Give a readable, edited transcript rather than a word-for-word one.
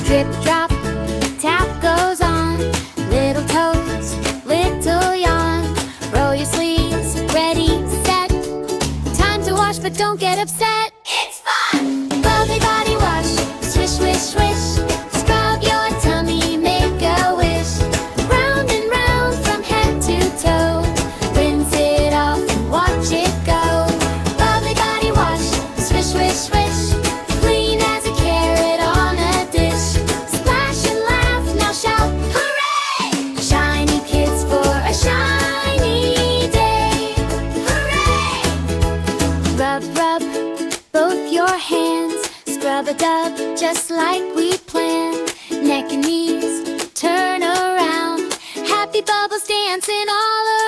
Drip, drop, tap goes on. Little toes, little yawn. Roll your sleeves, ready, set. Time to wash, but don't get upset. It's fun! Bubbly body wash, swish, swish, swish. Scrub your tummy, make a wish. Round and round from head to toe. Rinse it off and watch it go. Bubbly body wash, swish, swish, swish. Clean as a carrot on a dish. Splash and laugh, now shout, hooray! Shiny kids for a shiny day. Hooray! Rub, rub, both your hands. Scrub-a-dub, just like we planned. Neck and knees, turn around. Happy bubbles dancing all around.